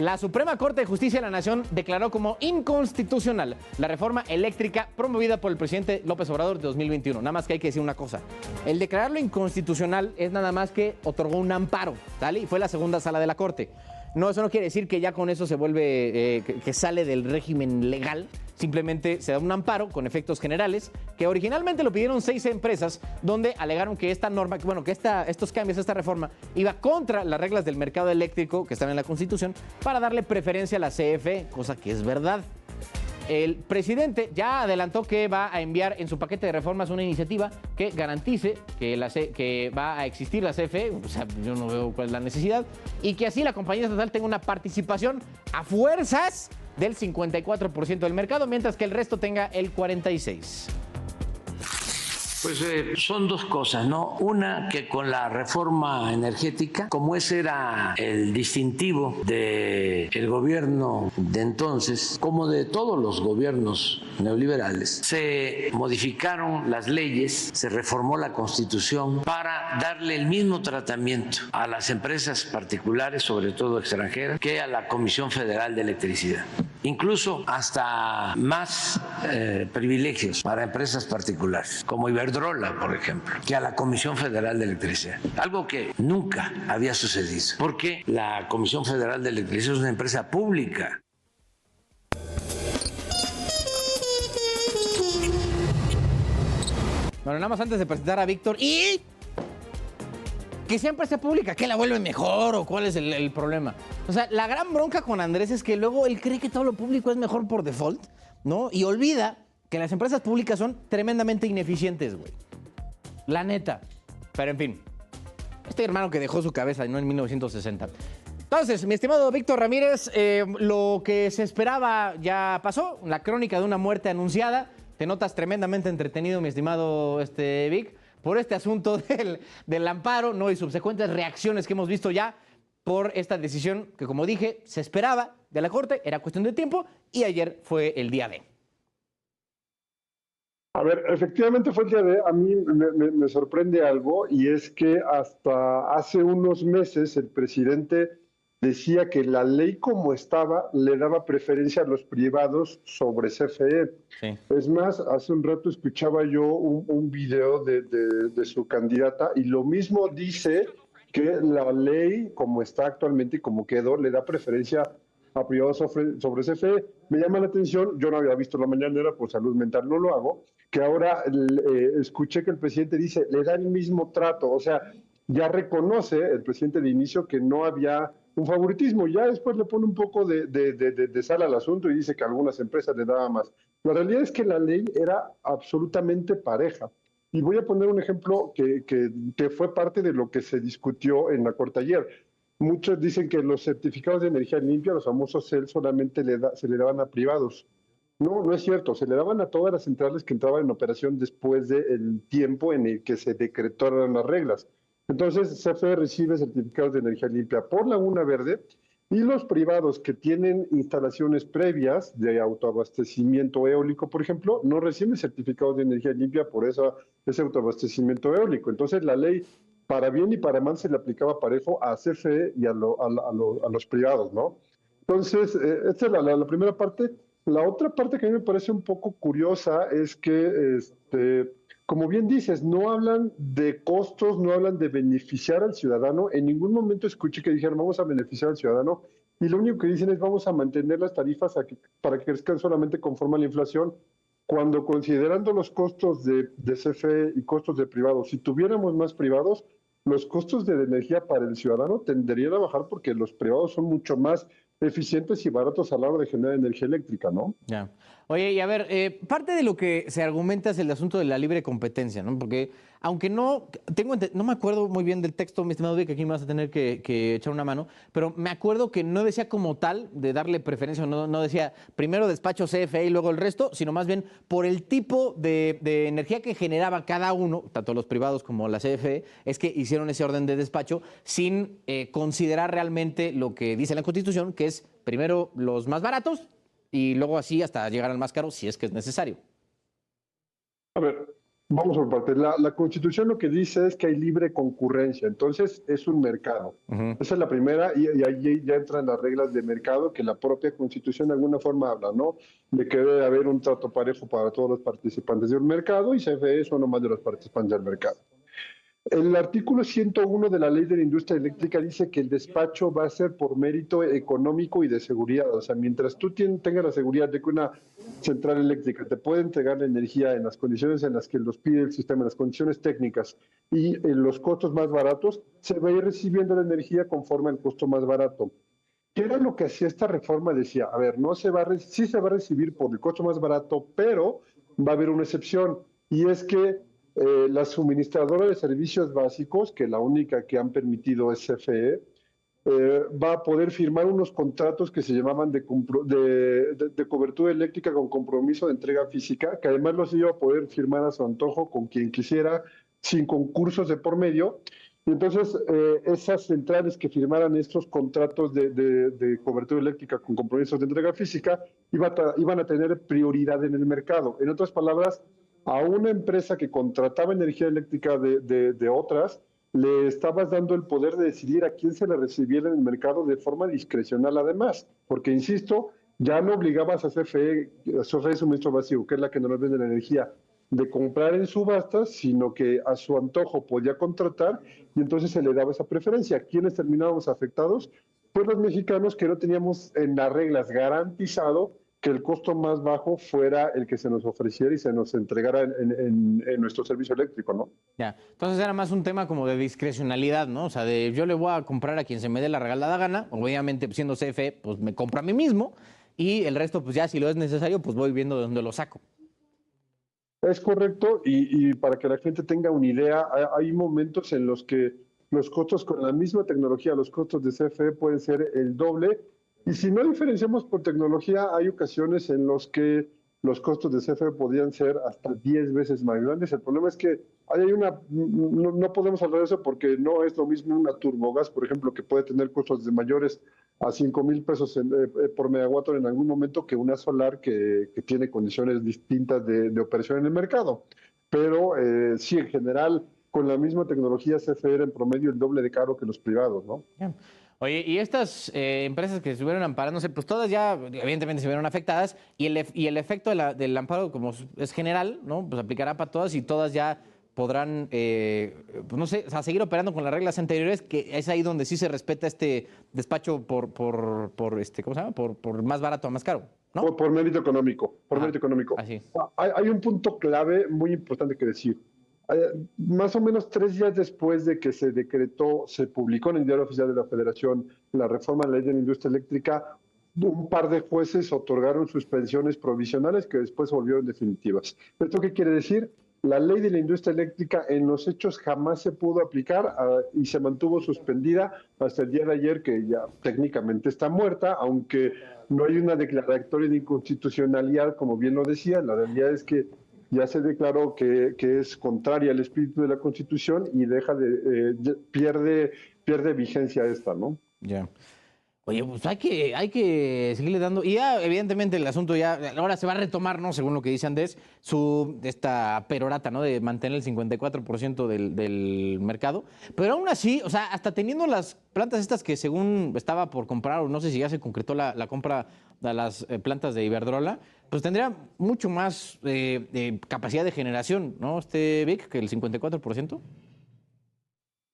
La Suprema Corte de Justicia de la Nación declaró como inconstitucional la reforma eléctrica promovida por el presidente López Obrador de 2021. Nada más que hay que decir una cosa. El declararlo inconstitucional es nada más que otorgó un amparo, ¿sale? Y fue la segunda sala de la Corte. No, eso no quiere decir que ya con eso se vuelve, que sale del régimen legal. Simplemente se da un amparo con efectos generales, que originalmente lo pidieron 6 empresas, donde alegaron que esta norma, bueno, que estos cambios, esta reforma, iba contra las reglas del mercado eléctrico que están en la Constitución, para darle preferencia a la CFE, cosa que es verdad. El presidente ya adelantó que va a enviar en su paquete de reformas una iniciativa que garantice que va a existir la CFE, o sea, yo no veo cuál es la necesidad, y que así la compañía estatal tenga una participación a fuerzas del 54% del mercado, mientras que el resto tenga el 46%. Pues son dos cosas, ¿no? Una, que con la reforma energética, como ese era el distintivo del gobierno de entonces, como de todos los gobiernos neoliberales, se modificaron las leyes, se reformó la Constitución para darle el mismo tratamiento a las empresas particulares, sobre todo extranjeras, que a la Comisión Federal de Electricidad. Incluso hasta más privilegios para empresas particulares, como Iberdrola, por ejemplo, que a la Comisión Federal de Electricidad. Algo que nunca había sucedido, porque la Comisión Federal de Electricidad es una empresa pública. Bueno, nada más antes de presentar a Víctor y que sea empresa pública, ¿qué la vuelve mejor o cuál es el problema? O sea, la gran bronca con Andrés es que luego él cree que todo lo público es mejor por default, ¿no? Y olvida que las empresas públicas son tremendamente ineficientes, güey. La neta. Pero en fin, este hermano que dejó su cabeza, ¿no? En 1960. Entonces, mi estimado Víctor Ramírez, lo que se esperaba ya pasó, la crónica de una muerte anunciada. Te notas tremendamente entretenido, mi estimado Vic, por este asunto del amparo, ¿no? Y subsecuentes reacciones que hemos visto ya por esta decisión que, como dije, se esperaba de la Corte, era cuestión de tiempo, y ayer fue el día D. A ver, efectivamente fue el día D. A mí me sorprende algo, y es que hasta hace unos meses el presidente decía que la ley como estaba le daba preferencia a los privados sobre CFE. Sí. Es más, hace un rato escuchaba yo un video de su candidata, y lo mismo dice que la ley como está actualmente y como quedó le da preferencia a privados sobre CFE. Me llama la atención, yo no había visto la mañanera, por salud mental no lo hago, que ahora escuché que el presidente dice, le da el mismo trato, o sea, ya reconoce el presidente de inicio que no había un favoritismo, ya después le pone un poco de sal al asunto y dice que a algunas empresas le daba más. La realidad es que la ley era absolutamente pareja. Y voy a poner un ejemplo que fue parte de lo que se discutió en la Corte ayer. Muchos dicen que los certificados de energía limpia, los famosos CEL, solamente se le daban a privados. No, no es cierto, se le daban a todas las centrales que entraban en operación después del tiempo en el que se decretaron las reglas. Entonces, CFE recibe certificados de energía limpia por Laguna Verde, y los privados que tienen instalaciones previas de autoabastecimiento eólico, por ejemplo, no reciben certificados de energía limpia por ese autoabastecimiento eólico. Entonces, la ley, para bien y para mal, se le aplicaba parejo a CFE y a los privados, ¿no? Entonces, esta es la primera parte. La otra parte que a mí me parece un poco curiosa es que, como bien dices, no hablan de costos, no hablan de beneficiar al ciudadano. En ningún momento escuché que dijeran vamos a beneficiar al ciudadano, y lo único que dicen es vamos a mantener las tarifas para que crezcan solamente conforme a la inflación, cuando considerando los costos de CFE y costos de privados, si tuviéramos más privados, los costos de energía para el ciudadano tenderían a bajar, porque los privados son mucho más eficientes y baratos a la hora de generar energía eléctrica, ¿no? Ya. Oye, y a ver, parte de lo que se argumenta es el asunto de la libre competencia, ¿no? Porque, aunque no me acuerdo muy bien del texto, mi estimado Vic, que aquí me vas a tener que echar una mano, pero me acuerdo que no decía como tal de darle preferencia, no decía primero despacho CFE y luego el resto, sino más bien por el tipo de energía que generaba cada uno, tanto los privados como la CFE, es que hicieron ese orden de despacho sin considerar realmente lo que dice la Constitución, que es primero los más baratos y luego así hasta llegar al más caro, si es que es necesario. A ver, Vamos por partes. La Constitución lo que dice es que hay libre concurrencia, entonces es un mercado. Ujú. Esa es la primera, y ahí ya entran las reglas de mercado que la propia Constitución de alguna forma habla, ¿no? De que debe haber un trato parejo para todos los participantes de un mercado, y CFE es uno más de los participantes del mercado. El artículo 101 de la Ley de la Industria Eléctrica dice que el despacho va a ser por mérito económico y de seguridad. O sea, mientras tú tengas la seguridad de que una central eléctrica te puede entregar la energía en las condiciones en las que los pide el sistema, en las condiciones técnicas y en los costos más baratos, se va a ir recibiendo la energía conforme al costo más barato. ¿Qué era lo que hacía esta reforma? Decía, a ver, no se va a sí se va a recibir por el costo más barato, pero va a haber una excepción, y es que la suministradora de servicios básicos, que la única que han permitido es CFE, va a poder firmar unos contratos que se llamaban de cobertura eléctrica con compromiso de entrega física, que además los iba a poder firmar a su antojo con quien quisiera, sin concursos de por medio. Y entonces, esas centrales que firmaran estos contratos de cobertura eléctrica con compromisos de entrega física iban a tener prioridad en el mercado. En otras palabras, a una empresa que contrataba energía eléctrica de otras, le estabas dando el poder de decidir a quién se le recibiera en el mercado de forma discrecional además, porque insisto, ya no obligabas a CFE Suministro Vacío, que es la que nos vende la energía, de comprar en subastas, sino que a su antojo podía contratar y entonces se le daba esa preferencia. ¿Quiénes terminábamos afectados? Pues los mexicanos que no teníamos en las reglas garantizado que el costo más bajo fuera el que se nos ofreciera y se nos entregara en nuestro servicio eléctrico, ¿no? Ya, entonces era más un tema como de discrecionalidad, ¿no? O sea, de yo le voy a comprar a quien se me dé la regalada gana, obviamente pues, siendo CFE, pues me compro a mí mismo y el resto, pues ya si lo es necesario, pues voy viendo de dónde lo saco. Es correcto, y para que la gente tenga una idea, hay momentos en los que los costos con la misma tecnología, los costos de CFE pueden ser el doble, y si no diferenciamos por tecnología, hay ocasiones en los que los costos de CFE podrían ser hasta 10 veces más grandes. El problema es que no podemos hablar de eso porque no es lo mismo una turbogás, por ejemplo, que puede tener costos de mayores a 5,000 pesos por megawatt hora en algún momento que una solar que tiene condiciones distintas de operación en el mercado. Pero sí, en general, con la misma tecnología CFE era en promedio el doble de caro que los privados, ¿no? Ya. Oye, y estas empresas que estuvieron amparándose, pues todas ya evidentemente se vieron afectadas y el efecto del amparo, como es general, ¿no? Pues aplicará para todas y todas ya podrán, pues no sé, o sea, seguir operando con las reglas anteriores, que es ahí donde sí se respeta este despacho ¿cómo se llama? Por más barato a más caro, ¿no? Por mérito económico, por Ajá, mérito económico. así. Hay un punto clave muy importante que decir. Más o menos 3 días después de que se decretó, se publicó en el Diario Oficial de la Federación la reforma a la ley de la industria eléctrica, un par de jueces otorgaron suspensiones provisionales que después se volvieron definitivas. ¿Esto qué quiere decir? La ley de la industria eléctrica en los hechos jamás se pudo aplicar y se mantuvo suspendida hasta el día de ayer, que ya técnicamente está muerta, aunque no hay una declaratoria de inconstitucionalidad, como bien lo decía. La realidad es que ya se declaró que es contraria al espíritu de la Constitución y pierde vigencia esta, ¿no? Ya. Oye, pues hay que seguirle dando. Y ya, evidentemente, el asunto ya. Ahora se va a retomar, ¿no? Según lo que dice Andrés, esta perorata, ¿no? De mantener el 54% del mercado. Pero aún así, o sea, hasta teniendo las plantas estas que según estaba por comprar, o no sé si ya se concretó la compra de las plantas de Iberdrola, pues tendría mucho más capacidad de generación, ¿no? Vic, que el 54%.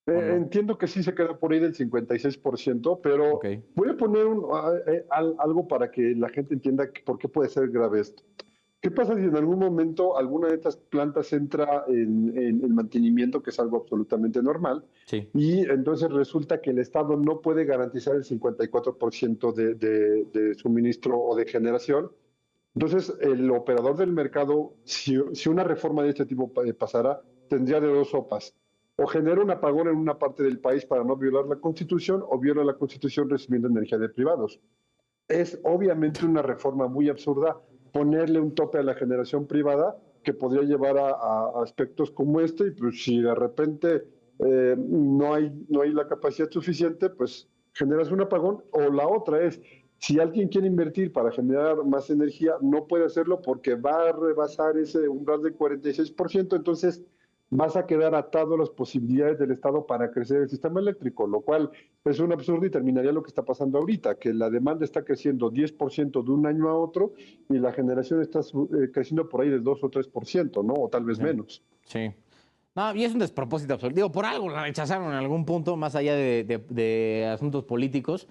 ¿O no? Entiendo que sí se queda por ahí del 56%, pero Ok. voy a poner algo para que la gente entienda por qué puede ser grave esto. ¿Qué pasa si en algún momento alguna de estas plantas entra en mantenimiento, que es algo absolutamente normal, Sí. y entonces resulta que el Estado no puede garantizar el 54% de suministro o de generación? Entonces, el operador del mercado, si una reforma de este tipo pasara, tendría de dos sopas. O genera un apagón en una parte del país para no violar la Constitución, o viola la Constitución recibiendo energía de privados. Es obviamente una reforma muy absurda ponerle un tope a la generación privada que podría llevar a aspectos como este, y pues si de repente no hay la capacidad suficiente, pues generas un apagón. O la otra es, Si alguien quiere invertir para generar más energía, no puede hacerlo porque va a rebasar ese umbral del 46%, entonces vas a quedar atado a las posibilidades del Estado para crecer el sistema eléctrico, lo cual es un absurdo y terminaría lo que está pasando ahorita, que la demanda está creciendo 10% de un año a otro y la generación está creciendo por ahí del 2 o 3%, ¿no? O tal vez menos. Sí. No, y es un despropósito absoluto. Digo, por algo la rechazaron en algún punto, más allá de asuntos políticos.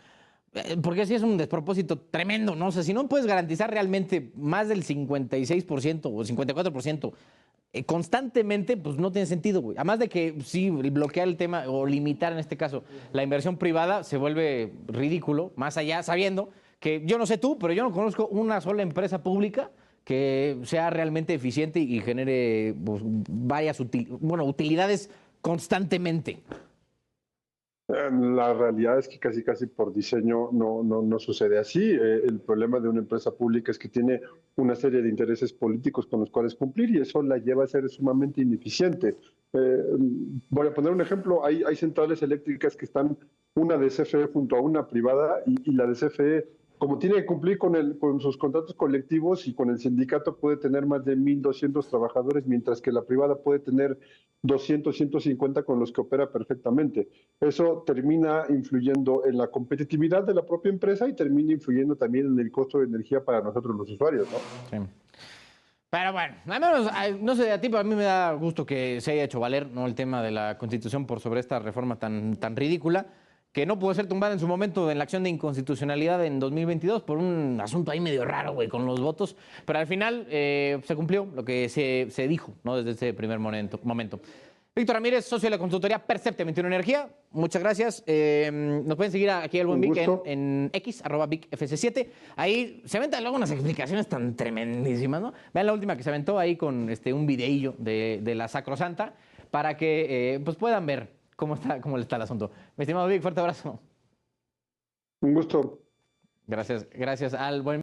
Porque sí es un despropósito tremendo, ¿no? O sea, si no puedes garantizar realmente más del 56% o 54% constantemente, pues no tiene sentido, güey. Además de que sí, bloquear el tema o limitar en este caso la inversión privada se vuelve ridículo, más allá, sabiendo que yo no sé tú, pero yo no conozco una sola empresa pública que sea realmente eficiente y genere pues, varias utilidades constantemente. La realidad es que casi por diseño no sucede así. El problema de una empresa pública es que tiene una serie de intereses políticos con los cuales cumplir y eso la lleva a ser sumamente ineficiente. Voy a poner un ejemplo. Hay centrales eléctricas que están, una de CFE junto a una privada y la de CFE, como tiene que cumplir con sus contratos colectivos y con el sindicato, puede tener más de 1,200 trabajadores, mientras que la privada puede tener 200, 150 con los que opera perfectamente. Eso termina influyendo en la competitividad de la propia empresa y termina influyendo también en el costo de energía para nosotros los usuarios, ¿no? Sí. Pero bueno, al menos, no sé, a ti, pero a mí me da gusto que se haya hecho valer, ¿no?, el tema de la Constitución por sobre esta reforma tan ridícula, que no pudo ser tumbada en su momento en la acción de inconstitucionalidad en 2022 por un asunto ahí medio raro, güey, con los votos. Pero al final se cumplió lo que se dijo, ¿no?, desde ese primer momento. Víctor Ramírez, socio de la consultoría Percepte 21 Energía. Muchas gracias. Nos pueden seguir aquí al buen Vic en X, @VicFC7. Ahí se aventan luego unas explicaciones tan tremendísimas, ¿no? Vean la última que se aventó ahí con un videillo de la Sacrosanta para que pues puedan ver cómo está el asunto. Mi estimado Vic, fuerte abrazo. Un gusto. Gracias al buen...